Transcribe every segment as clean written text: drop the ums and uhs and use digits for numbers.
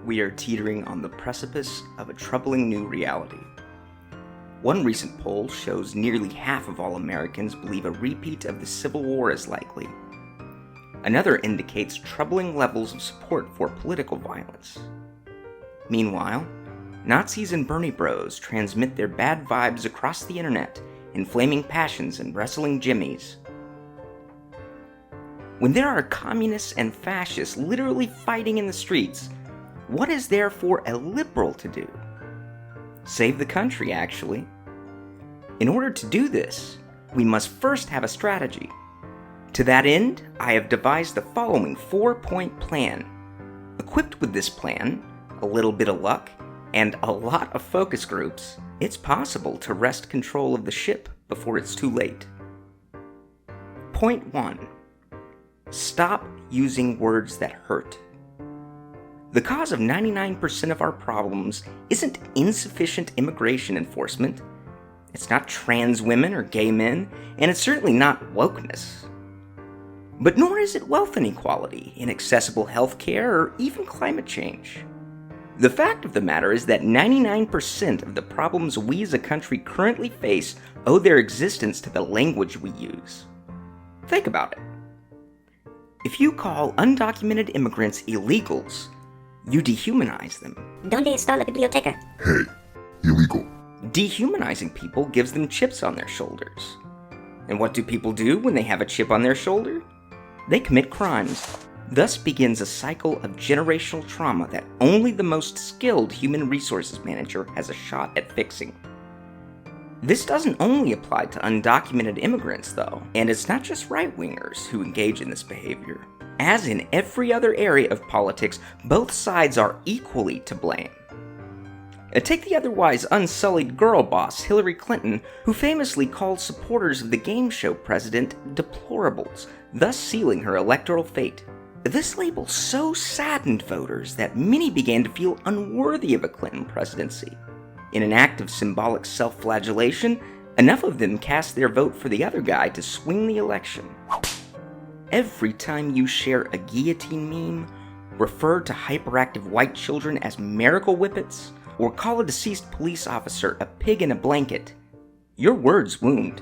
we are teetering on the precipice of a troubling new reality. One recent poll shows nearly half of all Americans believe a repeat of the Civil War is likely. Another indicates troubling levels of support for political violence. Meanwhile, Nazis and Bernie bros transmit their bad vibes across the internet, inflaming passions and wrestling jimmies. When there are communists and fascists literally fighting in the streets, what is there for a liberal to do? Save the country, actually. In order to do this, we must first have a strategy. To that end, I have devised the following 4-point plan. Equipped with this plan, a little bit of luck, and a lot of focus groups, it's possible to wrest control of the ship before it's too late. Point 1. Stop using words that hurt. The cause of 99% of our problems isn't insufficient immigration enforcement, it's not trans women or gay men, and it's certainly not wokeness. But nor is it wealth inequality, inaccessible healthcare, or even climate change. The fact of the matter is that 99% of the problems we as a country currently face owe their existence to the language we use. Think about it. If you call undocumented immigrants illegals, you dehumanize them. ¿Dónde está la biblioteca? Hey, illegal. Dehumanizing people gives them chips on their shoulders. And what do people do when they have a chip on their shoulder? They commit crimes. Thus begins a cycle of generational trauma that only the most skilled human resources manager has a shot at fixing. This doesn't only apply to undocumented immigrants, though, and it's not just right-wingers who engage in this behavior. As in every other area of politics, both sides are equally to blame. Take the otherwise unsullied girl boss Hillary Clinton, who famously called supporters of the game show president deplorables, thus sealing her electoral fate. This label so saddened voters that many began to feel unworthy of a Clinton presidency. In an act of symbolic self-flagellation, enough of them cast their vote for the other guy to swing the election. Every time you share a guillotine meme, refer to hyperactive white children as miracle whippets, or call a deceased police officer a pig in a blanket, your words wound.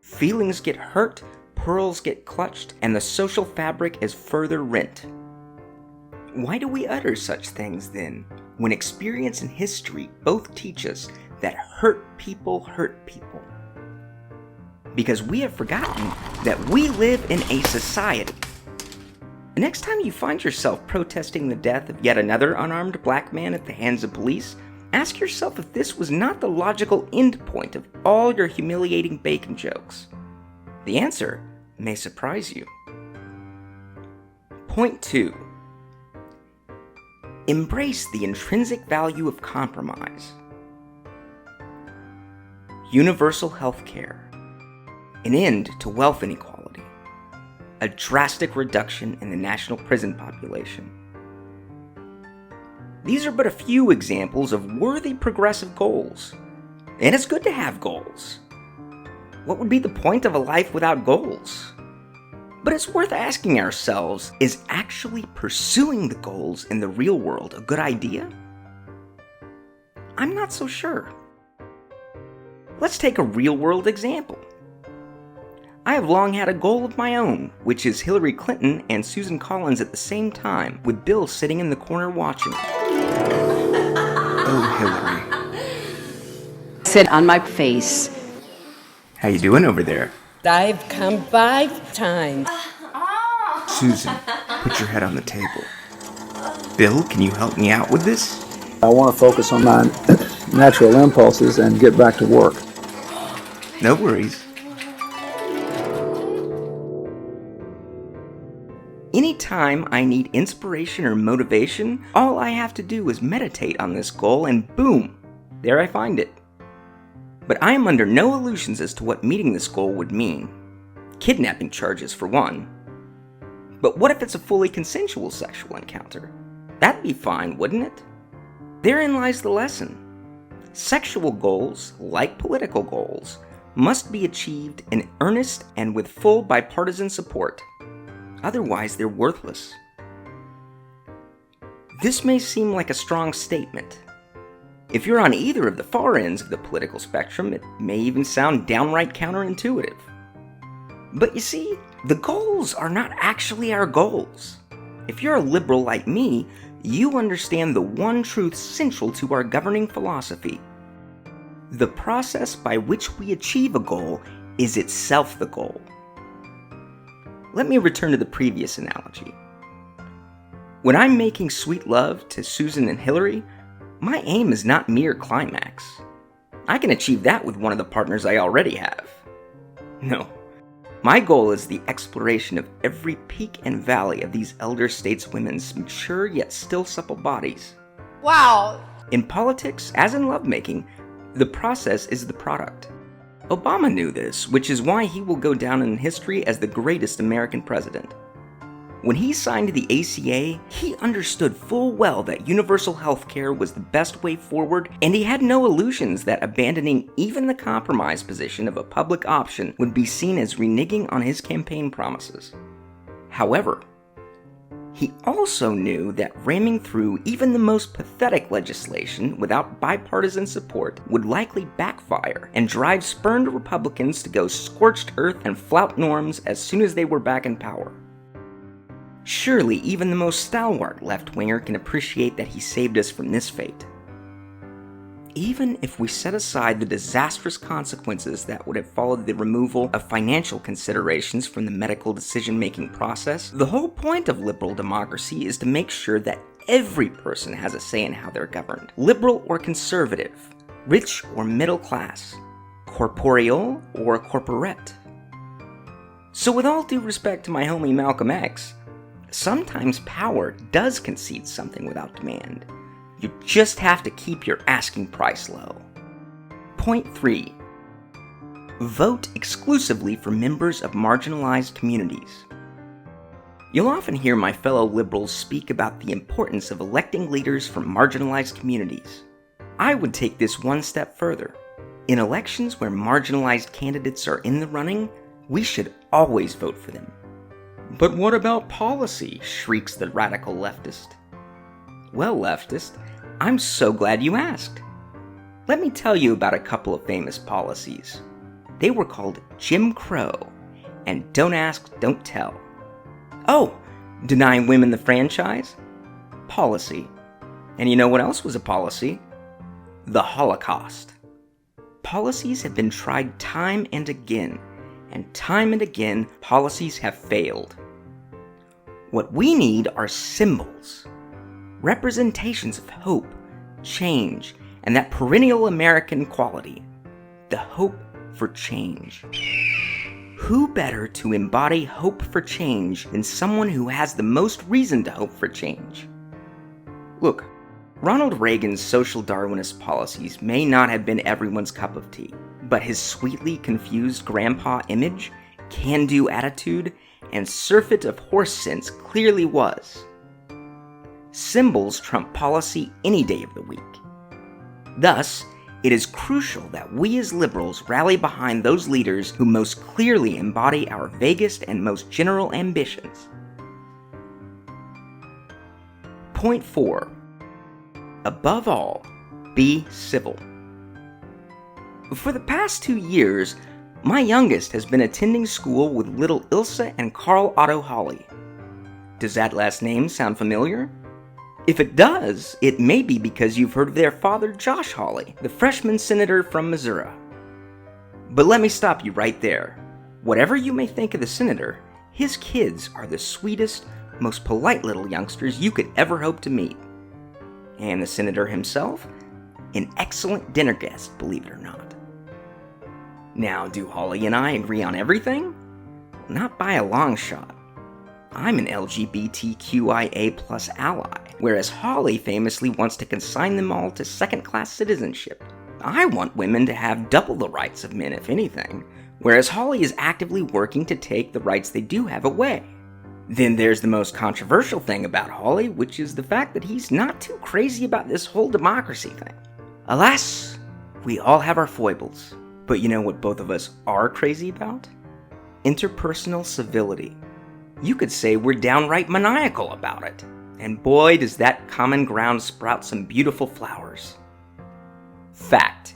Feelings get hurt, pearls get clutched, and the social fabric is further rent. Why do we utter such things then, when experience and history both teach us that hurt people hurt people? Because we have forgotten that we live in a society. The next time you find yourself protesting the death of yet another unarmed black man at the hands of police, ask yourself if this was not the logical endpoint of all your humiliating bacon jokes. The answer may surprise you. Point 2. Embrace the intrinsic value of compromise. Universal health care. An end to wealth inequality. A drastic reduction in the national prison population. These are but a few examples of worthy progressive goals. And it's good to have goals. What would be the point of a life without goals? But it's worth asking ourselves, is actually pursuing the goals in the real world a good idea? I'm not so sure. Let's take a real-world example. I have long had a goal of my own, which is Hillary Clinton and Susan Collins at the same time, with Bill sitting in the corner watching. Oh, Hillary. Sit on my face. How you doing over there? I've come 5 times. Susan, put your head on the table. Bill, can you help me out with this? I want to focus on my natural impulses and get back to work. No worries. Anytime I need inspiration or motivation, all I have to do is meditate on this goal and boom, there I find it. But I am under no illusions as to what meeting this goal would mean. Kidnapping charges for one. But what if it's a fully consensual sexual encounter? That'd be fine, wouldn't it? Therein lies the lesson. Sexual goals, like political goals, must be achieved in earnest and with full bipartisan support. Otherwise, they're worthless. This may seem like a strong statement. If you're on either of the far ends of the political spectrum, it may even sound downright counterintuitive. But you see, the goals are not actually our goals. If you're a liberal like me, you understand the one truth central to our governing philosophy. The process by which we achieve a goal is itself the goal. Let me return to the previous analogy. When I'm making sweet love to Susan and Hillary, my aim is not mere climax. I can achieve that with one of the partners I already have. No. My goal is the exploration of every peak and valley of these elder stateswomen's mature yet still supple bodies. Wow. In politics, as in lovemaking, the process is the product. Obama knew this, which is why he will go down in history as the greatest American president. When he signed the ACA, he understood full well that universal health care was the best way forward, and he had no illusions that abandoning even the compromise position of a public option would be seen as reneging on his campaign promises. However, he also knew that ramming through even the most pathetic legislation without bipartisan support would likely backfire and drive spurned Republicans to go scorched earth and flout norms as soon as they were back in power. Surely even the most stalwart left-winger can appreciate that he saved us from this fate. Even if we set aside the disastrous consequences that would have followed the removal of financial considerations from the medical decision-making process, the whole point of liberal democracy is to make sure that every person has a say in how they're governed, liberal or conservative, rich or middle class, corporeal or corporate. So with all due respect to my homie Malcolm X, sometimes power does concede something without demand. You just have to keep your asking price low. Point 3. Vote exclusively for members of marginalized communities. You'll often hear my fellow liberals speak about the importance of electing leaders from marginalized communities. I would take this one step further. In elections where marginalized candidates are in the running, we should always vote for them. But what about policy? Shrieks the radical leftist. Well, leftist, I'm so glad you asked. Let me tell you about a couple of famous policies. They were called Jim Crow and Don't Ask, Don't Tell. Oh, denying women the franchise? Policy. And you know what else was a policy? The Holocaust. Policies have been tried time and again, policies have failed. What we need are symbols, representations of hope, change, and that perennial American quality, the hope for change. Who better to embody hope for change than someone who has the most reason to hope for change? Look, Ronald Reagan's social Darwinist policies may not have been everyone's cup of tea, but his sweetly confused grandpa image, can-do attitude, and surfeit of horse sense clearly was. Symbols trump policy any day of the week. Thus, it is crucial that we as liberals rally behind those leaders who most clearly embody our vaguest and most general ambitions. Point 4. Above all, be civil. For the past 2 years, my youngest has been attending school with little Ilsa and Carl Otto Hawley. Does that last name sound familiar? If it does, it may be because you've heard of their father, Josh Hawley, the freshman senator from Missouri. But let me stop you right there. Whatever you may think of the senator, his kids are the sweetest, most polite little youngsters you could ever hope to meet. And the senator himself? An excellent dinner guest, believe it or not. Now, do Hawley and I agree on everything? Not by a long shot. I'm an LGBTQIA+ ally, whereas Hawley famously wants to consign them all to second-class citizenship. I want women to have double the rights of men, if anything, whereas Hawley is actively working to take the rights they do have away. Then there's the most controversial thing about Hawley, which is the fact that he's not too crazy about this whole democracy thing. Alas, we all have our foibles. But you know what both of us are crazy about? Interpersonal civility. You could say we're downright maniacal about it. and boy does that common ground sprout some beautiful flowers. Fact.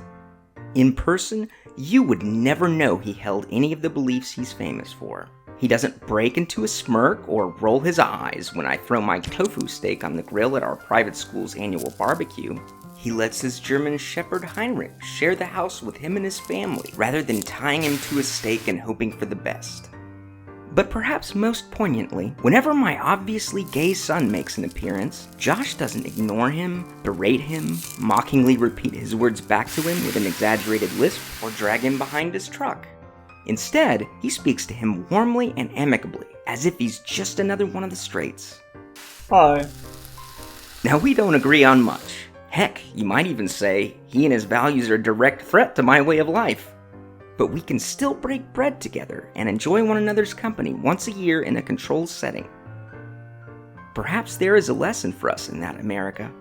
In person, you would never know he held any of the beliefs he's famous for. He doesn't break into a smirk or roll his eyes when I throw my tofu steak on the grill at our private school's annual barbecue. He lets his German Shepherd Heinrich share the house with him and his family, rather than tying him to a stake and hoping for the best. But perhaps most poignantly, whenever my obviously gay son makes an appearance, Josh doesn't ignore him, berate him, mockingly repeat his words back to him with an exaggerated lisp, or drag him behind his truck. Instead, he speaks to him warmly and amicably, as if he's just another one of the straights. Hi. Now, we don't agree on much. Heck, you might even say he and his values are a direct threat to my way of life. But we can still break bread together and enjoy one another's company once a year in a controlled setting. Perhaps there is a lesson for us in that, America.